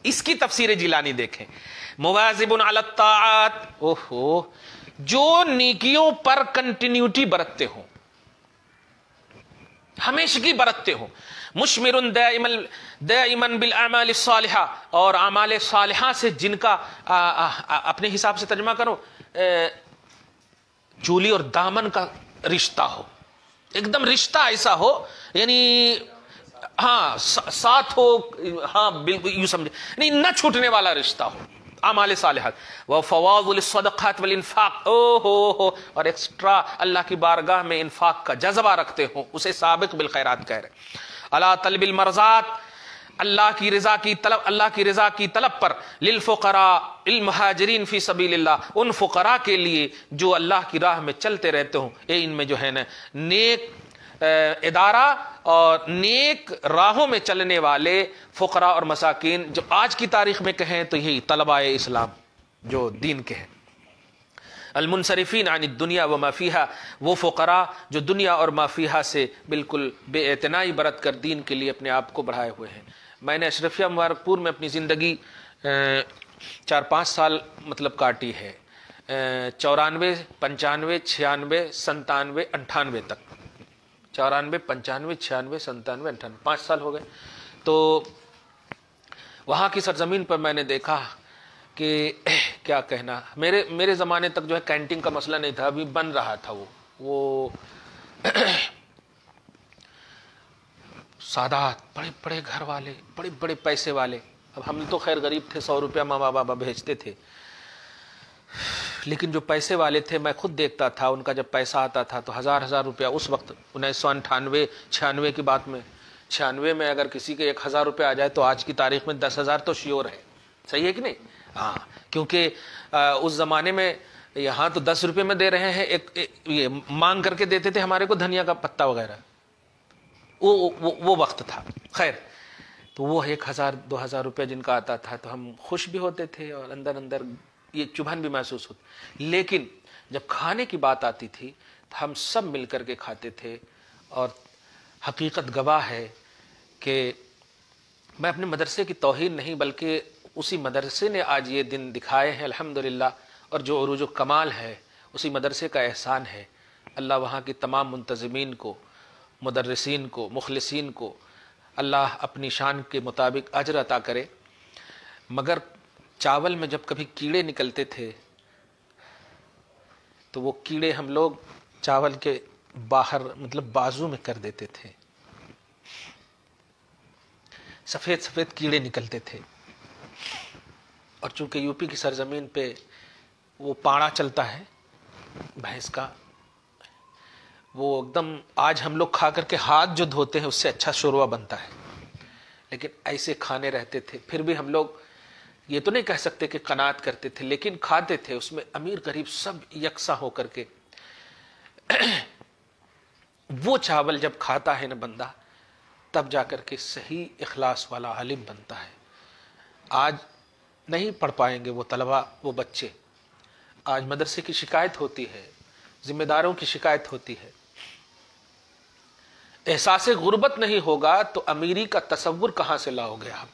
اس کی تفسیر جیلانی دیکھیں. مواظب علی الطاعات، اوہو، جو نیکیوں پر کنٹینیوٹی برتتے ہوں، ہمیشگی برتتے ہوں. مشمر دائما بالاعمال الصالحہ، اور اعمال صالحہ سے جن کا اپنے حساب سے ترجمہ کرو چولی اور دامن کا رشتہ ہو، ایک دم رشتہ ایسا ہو، یعنی ہاں ساتھ ہو، ہاں بالکل یوں سمجھے، نہیں نہ چھوٹنے والا رشتہ ہو. اعمال صالحات وفواض للصدقات والانفاق، اور ایکسٹرا اللہ کی بارگاہ میں انفاق کا جذبہ رکھتے ہوں، اسے سابق بالخیرات کہہ رہے. الا طلب المرضات، اللہ کی رضا کی طلب پر. للفقراء المہاجرین فی سبیل اللہ، ان فقراء کے لیے جو اللہ کی راہ میں چلتے رہتے ہوں. ان میں جو ہے نا نیک ادارہ اور نیک راہوں میں چلنے والے فقراء اور مساکین، جو آج کی تاریخ میں کہیں تو یہی طلباء اسلام جو دین کے ہیں. المنصرفین عن الدنیا وما فیہا، وہ فقراء جو دنیا اور ما فیہا سے بالکل بے اعتنائی برت کر دین کے لیے اپنے آپ کو بڑھائے ہوئے ہیں۔ میں نے اشرفیہ مبارک پور میں اپنی زندگی 4-5 سال مطلب کاٹی ہے، 94 95 96 97 98 تک، 94 95 96 97 98 5 سال ہو گئے۔ تو وہاں کی سرزمین پر میں نے دیکھا کہ کیا کہنا، میرے زمانے تک جو ہے کینٹین کا مسئلہ نہیں تھا، ابھی بن رہا تھا وہ سادات، بڑے بڑے گھر والے، بڑے بڑے پیسے والے۔ اب ہم تو خیر غریب تھے، 100 روپیہ ماں بابا بھیجتے تھے، لیکن جو پیسے والے تھے میں خود دیکھتا تھا، ان کا جب پیسہ آتا تھا تو 1000 روپیہ اس وقت 1998 96 کی بات میں، 96 میں اگر کسی کے 1000 روپے آ جائے تو آج کی تاریخ میں 10,000 تو شیور ہے، صحیح ہے کہ نہیں؟ ہاں، کیونکہ اس زمانے میں یہاں تو 10 روپے میں دے رہے ہیں، یہ مانگ کر کے دیتے تھے ہمارے کو دھنیا کا پتا وغیرہ، وہ وقت تھا۔ خیر، تو وہ 1000-2000 روپے جن کا آتا تھا تو ہم خوش بھی ہوتے تھے اور اندر اندر یہ چبھن بھی محسوس ہوتی، لیکن جب کھانے کی بات آتی تھی تو ہم سب مل کر کے کھاتے تھے۔ اور حقیقت گواہ ہے کہ میں اپنے مدرسے کی توہین نہیں بلکہ اسی مدرسے نے آج یہ دن دکھائے ہیں الحمدللہ، اور جو عروج و کمال ہے اسی مدرسے کا احسان ہے۔ اللہ وہاں کی تمام منتظمین کو، مدرسین کو، مخلصین کو اللہ اپنی شان کے مطابق اجر عطا کرے۔ مگر چاول میں جب کبھی کیڑے نکلتے تھے تو وہ کیڑے ہم لوگ چاول کے باہر مطلب بازو میں کر دیتے تھے، سفید سفید کیڑے نکلتے تھے۔ اور چونکہ یو پی کی سرزمین پہ وہ پاڑا چلتا ہے بھینس کا، وہ ایک دم آج ہم لوگ کھا کر کے ہاتھ جو دھوتے ہیں اس سے اچھا شوروا بنتا ہے، لیکن ایسے کھانے رہتے تھے۔ پھر بھی ہم لوگ یہ تو نہیں کہہ سکتے کہ قناعت کرتے تھے، لیکن کھاتے تھے، اس میں امیر غریب سب یکساں ہو کر کے۔ وہ چاول جب کھاتا ہے نا بندہ، تب جا کر کے صحیح اخلاص والا عالم بنتا ہے۔ آج نہیں پڑھ پائیں گے وہ طلبہ، وہ بچے، آج مدرسے کی شکایت ہوتی ہے، ذمہ داروں کی شکایت ہوتی ہے۔ احساس غربت نہیں ہوگا تو امیری کا تصور کہاں سے لاؤ گے آپ؟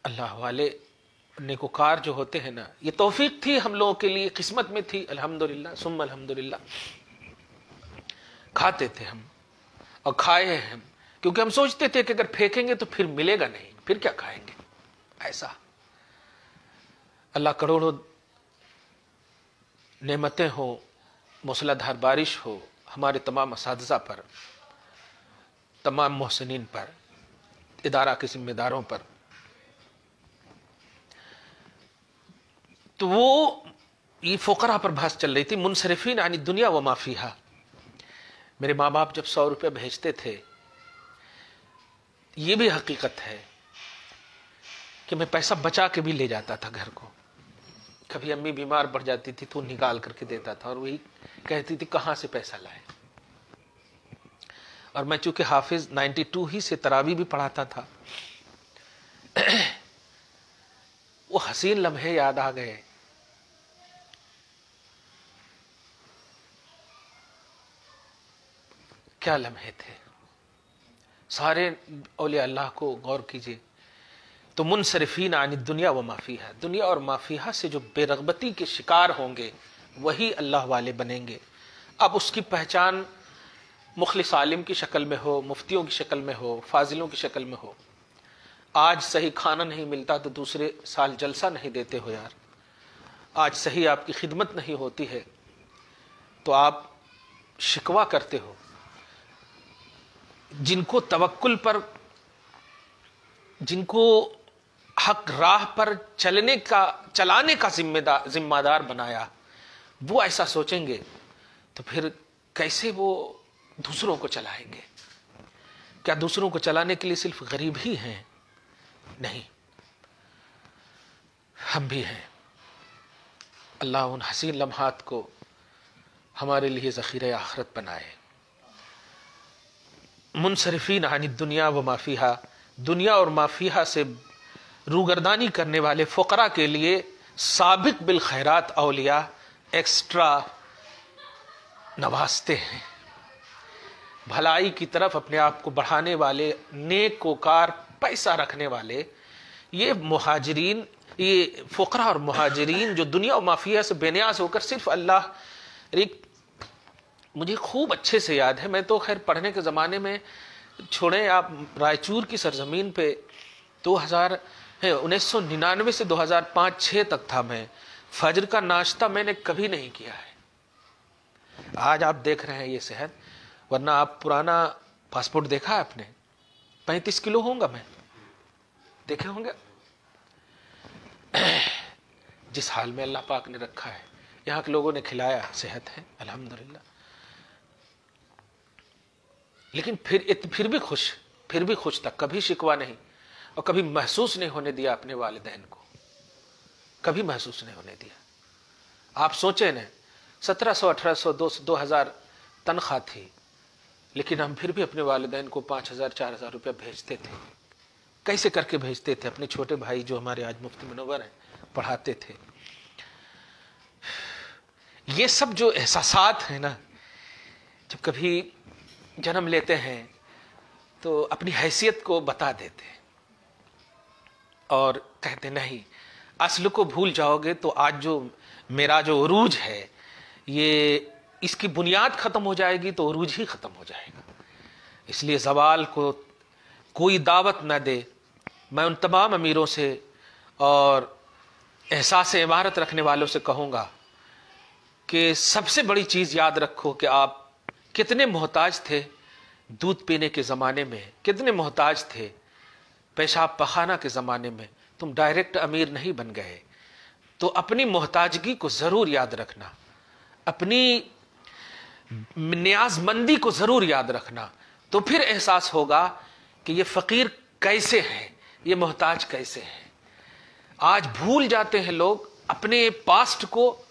اللہ والے نیکوکار جو ہوتے ہیں نا، یہ توفیق تھی ہم لوگوں کے لیے، قسمت میں تھی، الحمدللہ ثم الحمدللہ۔ کھاتے تھے ہم اور کھائے ہیں ہم، کیونکہ ہم سوچتے تھے کہ اگر پھینکیں گے تو پھر ملے گا نہیں، پھر کیا کھائیں گے۔ ایسا اللہ کروڑوں نعمتیں ہوں، موسلادھار بارش ہو ہمارے تمام اساتذہ پر، تمام محسنین پر، ادارہ کے ذمہ داروں پر۔ تو وہ یہ فقراء پر بحث چل رہی تھی، منصرفین عن الدنیا وما فیہا۔ میرے ماں باپ جب 100 روپے بھیجتے تھے، یہ بھی حقیقت ہے کہ میں پیسہ بچا کے بھی لے جاتا تھا گھر کو۔ کبھی امی بیمار پڑ جاتی تھی تو نکال کر کے دیتا تھا، اور وہی کہتی تھی کہاں سے پیسہ لائے۔ اور میں چونکہ حافظ 92 ہی سے تراویح بھی پڑھاتا تھا، وہ حسین لمحے یاد آ گئے۔ کیا لمحے تھے، سارے اولیاء اللہ کو غور کیجئے۔ تو منصرفین عن الدنیا وما فیہا، دنیا اور ما فیہا سے جو بے رغبتی کے شکار ہوں گے وہی اللہ والے بنیں گے۔ اب اس کی پہچان مخلص عالم کی شکل میں ہو، مفتیوں کی شکل میں ہو، فاضلوں کی شکل میں ہو۔ آج صحیح کھانا نہیں ملتا تو دوسرے سال جلسہ نہیں دیتے ہو یار، آج صحیح آپ کی خدمت نہیں ہوتی ہے تو آپ شکوہ کرتے ہو۔ جن کو توکل پر، جن کو حق راہ پر چلانے کا ذمہ دار بنایا، وہ ایسا سوچیں گے تو پھر کیسے وہ دوسروں کو چلائیں گے؟ کیا دوسروں کو چلانے کے لیے صرف غریب ہی ہیں؟ نہیں، ہم بھی ہیں۔ اللہ ان حسین لمحات کو ہمارے لیے ذخیرہ آخرت بنائے۔ منصرفین عن الدنیا وما فیہا، دنیا اور ما فیہا سے روگردانی کرنے والے فقراء کے لیے سابق بالخیرات اولیاء ایکسٹرا نوازتے ہیں، بھلائی کی طرف اپنے آپ کو بڑھانے والے، نیک وکار پیسہ رکھنے والے، یہ مہاجرین، یہ فقراء اور مہاجرین جو دنیا و مافیہ سے بے نیاز ہو کر صرف اللہ، مجھے خوب اچھے سے یاد ہے، میں تو خیر پڑھنے کے زمانے میں چھوڑیں آپ رائچور کی سرزمین پہ 1999 سے 2005-06 تک تھا میں، فجر کا ناشتہ میں نے کبھی نہیں کیا ہے۔ آج آپ دیکھ رہے ہیں یہ صحت، ورنہ آپ پرانا پاسپورٹ دیکھا ہے آپ نے، 35 کلو ہوں گا میں، دیکھے ہوں گے جس حال میں اللہ پاک نے رکھا ہے، یہاں کے لوگوں نے کھلایا، صحت ہے الحمدللہ، لیکن پھر بھی خوش تھا، کبھی شکوہ نہیں، اور کبھی محسوس نہیں ہونے دیا اپنے والدین کو، کبھی محسوس نہیں ہونے دیا۔ آپ سوچیں نا، 1700 1800 2000 تنخواہ تھی، لیکن ہم پھر بھی اپنے والدین کو 5000 4000 روپے بھیجتے تھے۔ کیسے کر کے بھیجتے تھے؟ اپنے چھوٹے بھائی جو ہمارے آج مفتی منور ہیں پڑھاتے تھے۔ یہ سب جو احساسات ہیں نا، جب کبھی جنم لیتے ہیں تو اپنی حیثیت کو بتا دیتے ہیں اور کہتے نہیں، اصل کو بھول جاؤ گے تو آج جو میرا جو عروج ہے، یہ اس کی بنیاد ختم ہو جائے گی تو عروج ہی ختم ہو جائے گا۔ اس لیے زوال کو کوئی دعوت نہ دے۔ میں ان تمام امیروں سے اور احساس عمارت رکھنے والوں سے کہوں گا کہ سب سے بڑی چیز یاد رکھو کہ آپ کتنے محتاج تھے دودھ پینے کے زمانے میں، کتنے محتاج تھے پیشاب پخانہ کے زمانے میں، تم ڈائریکٹ امیر نہیں بن گئے۔ تو اپنی محتاجگی کو ضرور یاد رکھنا، اپنی نیاز مندی کو ضرور یاد رکھنا، تو پھر احساس ہوگا کہ یہ فقیر کیسے ہے، یہ محتاج کیسے ہے۔ آج بھول جاتے ہیں لوگ اپنے پاسٹ کو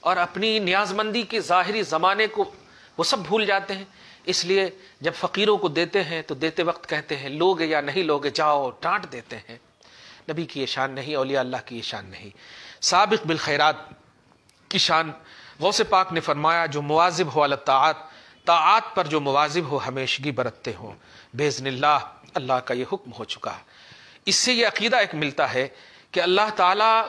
اور اپنی نیاز مندی کے ظاہری زمانے کو، وہ سب بھول جاتے ہیں۔ اس لیے جب فقیروں کو دیتے ہیں تو دیتے وقت کہتے ہیں لوگے یا نہیں لوگے، جاؤ، ڈانٹ دیتے ہیں۔ نبی کی یہ شان نہیں، اولیاء اللہ کی یہ شان نہیں۔ سابق بالخیرات کی شان، غوث پاک نے فرمایا جو مواظب ہو طاعات پر جو مواظب ہو ہمیشگی برتتے ہو، باذن اللہ اللہ کا یہ حکم ہو چکا ہے۔ اس سے یہ عقیدہ ایک ملتا ہے کہ اللہ تعالیٰ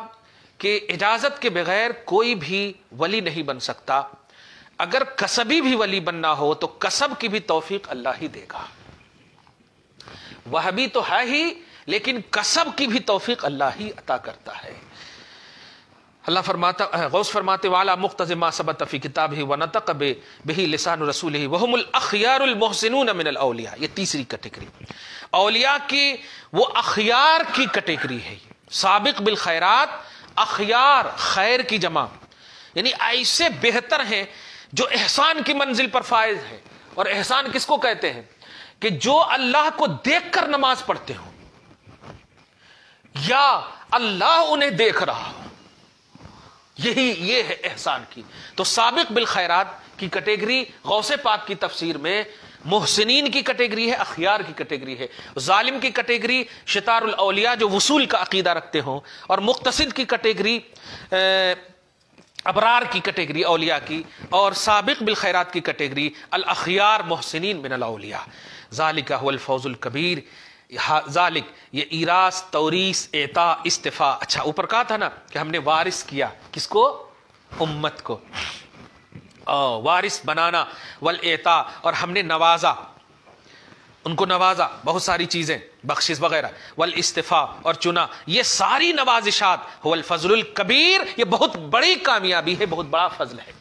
کے اجازت کے بغیر کوئی بھی ولی نہیں بن سکتا۔ اگر کسبی بھی ولی بننا ہو تو کسب کی بھی توفیق اللہ ہی دے گا۔ وہابی تو ہے ہی، لیکن کسب کی بھی توفیق اللہ ہی عطا کرتا ہے۔ اللہ فرماتا، غوث فرماتے والا مقتضی ما ثبت فی کتابہ ونطق بہ لسان رسولہ وہم الاخیار المحسنون من الاولیاء۔ یہ تیسری کیٹیگری اولیاء کی، وہ اخیار کی کیٹیگری ہے۔ سابق بالخیرات، اخیار خیر کی جمع، یعنی ایسے بہتر ہیں جو احسان کی منزل پر فائز ہے۔ اور احسان کس کو کہتے ہیں؟ کہ جو اللہ کو دیکھ کر نماز پڑھتے ہوں یا اللہ انہیں دیکھ رہا ہو، یہ ہے احسان کی۔ تو سابق بالخیرات کی کیٹیگری غوث پاک کی تفسیر میں محسنین کی کیٹیگری ہے، اخیار کی کیٹیگری ہے۔ ظالم کی کیٹیگری شطار الاولیاء جو وصول کا عقیدہ رکھتے ہوں، اور مقتصد کی کیٹیگری ابرار کی کیٹیگری اولیاء کی، اور سابق بالخیرات کی کیٹیگری الاخیار محسنین من الاولیاء۔ ذالک هو الفوز الکبیر۔ ذالک، یہ ایراث، توریث، اعطاء، استفاء۔ اچھا اوپر کہا تھا نا کہ ہم نے وارث کیا کس کو؟ امت کو، وارث بنانا، والاعطاء، اور ہم نے نوازا، ان کو نوازا بہت ساری چیزیں، بخشش وغیرہ، والاستفاء، اور چنا۔ یہ ساری نوازشات هو الفضل الکبیر، یہ بہت بڑی کامیابی ہے، بہت بڑا فضل ہے۔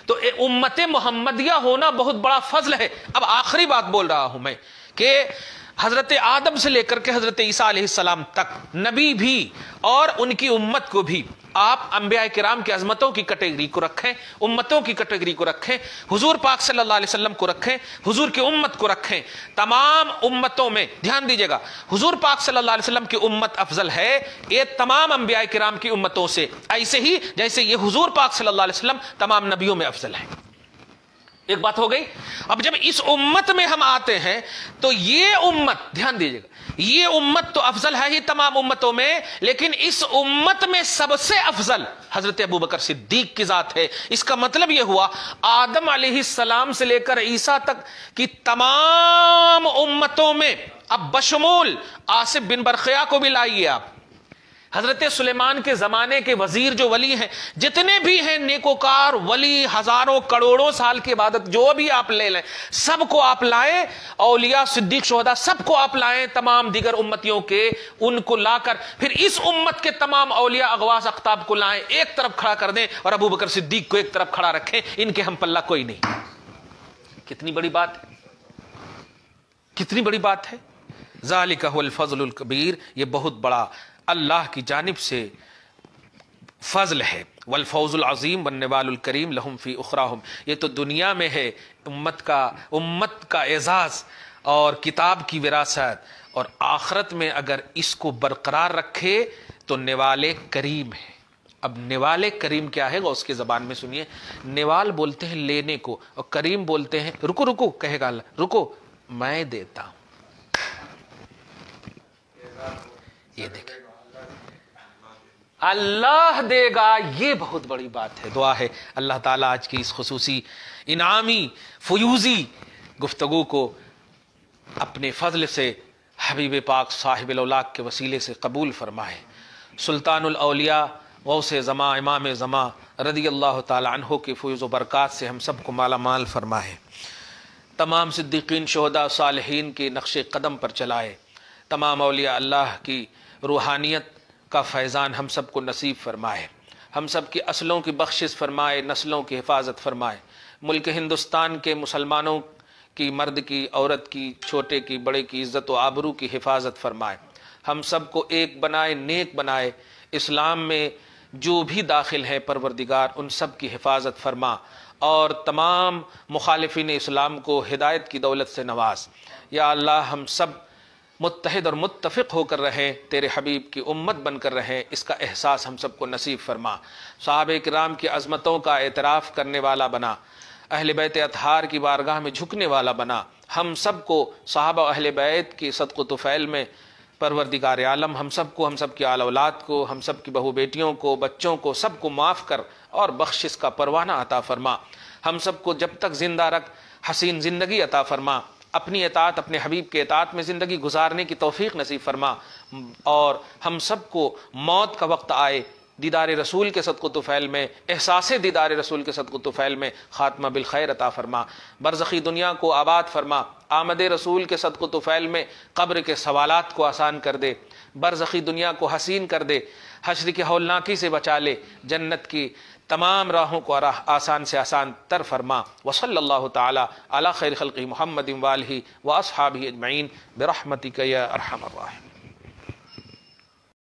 تو امت محمدیہ ہونا بہت بڑا فضل ہے۔ اب آخری بات بول رہا ہوں میں کہ حضرت آدم سے لے کر کے حضرت عیسیٰ علیہ السلام تک نبی بھی اور ان کی امت کو بھی آپ انبیاء کرام کی عظمتوں کی کیٹیگری کو رکھیں، امتوں کی کیٹیگری کو رکھیں، حضور پاک صلی اللہ علیہ وسلم کو رکھیں، حضور کی امت کو رکھیں۔ تمام امتوں میں دھیان دیجئے گا، حضور پاک صلی اللہ علیہ وسلم کی امت افضل ہے یہ تمام انبیاء کرام کی امتوں سے، ایسے ہی جیسے یہ حضور پاک صلی اللہ علیہ وسلم تمام نبیوں میں افضل ہے۔ ایک بات ہو گئی. اب جب اس امت میں ہم آتے ہیں تو یہ امت، دھیان دیجیے گا، یہ امت تو افضل ہے ہی تمام امتوں میں، لیکن اس امت میں سب سے افضل حضرت ابوبکر صدیق کی ذات ہے. اس کا مطلب یہ ہوا آدم علیہ السلام سے لے کر عیسیٰ تک کی تمام امتوں میں، اب بشمول آصف بن برقیہ کو بھی لائیے آپ، حضرت سلیمان کے زمانے کے وزیر جو ولی ہیں، جتنے بھی ہیں نیکوکار ولی، ہزاروں کروڑوں سال کی عبادت جو بھی آپ لے لیں، سب کو آپ لائیں، اولیاء صدیق شہداء سب کو آپ لائیں، تمام دیگر امتیوں کے، ان کو لا کر پھر اس امت کے تمام اولیاء اغواث اقطاب کو لائیں، ایک طرف کھڑا کر دیں اور ابوبکر صدیق کو ایک طرف کھڑا رکھیں، ان کے ہم پلہ کوئی نہیں. کتنی بڑی بات ہے، کتنی بڑی بات ہے. ذالک هو الفضل الکبیر، یہ بہت بڑا اللہ کی جانب سے فضل ہے. والفوز العظیم والنوال الکریم لہم فی اخراہم، یہ تو دنیا میں ہے امت کا اعزاز اور کتاب کی وراثت، اور آخرت میں اگر اس کو برقرار رکھے تو نوال کریم ہے. اب نوال کریم کیا ہے غوث کی زبان میں سنیے. نوال بولتے ہیں لینے کو، اور کریم بولتے ہیں رکو رکو، کہے گا اللہ رکو میں دیتا ہوں. یہ دیکھیں اللہ دے گا، یہ بہت بڑی بات ہے. دعا ہے اللہ تعالیٰ آج کی اس خصوصی انعامی فیوزی گفتگو کو اپنے فضل سے حبیب پاک صاحب الاولاق کے وسیلے سے قبول فرمائے. سلطان الاولیاء غوث زماں امام زماں رضی اللہ تعالیٰ عنہ کی فیوز و برکات سے ہم سب کو مالا مال فرمائے. تمام صدیقین شہداء صالحین کے نقش قدم پر چلائے. تمام اولیاء اللہ کی روحانیت کا فیضان ہم سب کو نصیب فرمائے. ہم سب کی اصلوں کی بخشش فرمائے، نسلوں کی حفاظت فرمائے. ملک ہندوستان کے مسلمانوں کی، مرد کی، عورت کی، چھوٹے کی، بڑے کی عزت و آبرو کی حفاظت فرمائے. ہم سب کو ایک بنائے، نیک بنائے. اسلام میں جو بھی داخل ہے پروردگار ان سب کی حفاظت فرما، اور تمام مخالفین اسلام کو ہدایت کی دولت سے نواز. یا اللہ ہم سب متحد اور متفق ہو کر رہیں، تیرے حبیب کی امت بن کر رہیں، اس کا احساس ہم سب کو نصیب فرما. صحابہ کرام کی عظمتوں کا اعتراف کرنے والا بنا، اہل بیت اطہار کی بارگاہ میں جھکنے والا بنا. ہم سب کو صحابہ اہل بیت کی صدق و طفیل میں پروردگار عالم ہم سب کو، ہم سب کی آل اولاد کو، ہم سب کی بہو بیٹیوں کو، بچوں کو، سب کو معاف کر اور بخشش کا پروانہ عطا فرما. ہم سب کو جب تک زندہ رکھ حسین زندگی عطا فرما. اپنی اطاعت، اپنے حبیب کے اطاعت میں زندگی گزارنے کی توفیق نصیب فرما. اور ہم سب کو موت کا وقت آئے دیدار رسول کے صدق و طفیل میں، احساس دیدار رسول کے صدق و طفیل میں خاتمہ بالخیر عطا فرما. برزخی دنیا کو آباد فرما. آمد رسول کے صدق و طفیل میں قبر کے سوالات کو آسان کر دے. برزخی دنیا کو حسین کر دے. حشر کی ہولناکی سے بچا لے. جنت کی تمام راہوں کو آسان سے آسان تر فرما. وصلی اللہ تعالی علی خیر خلقہ محمد وآلہ واصحابہ اجمعین برحمتک یا ارحم الراحمین.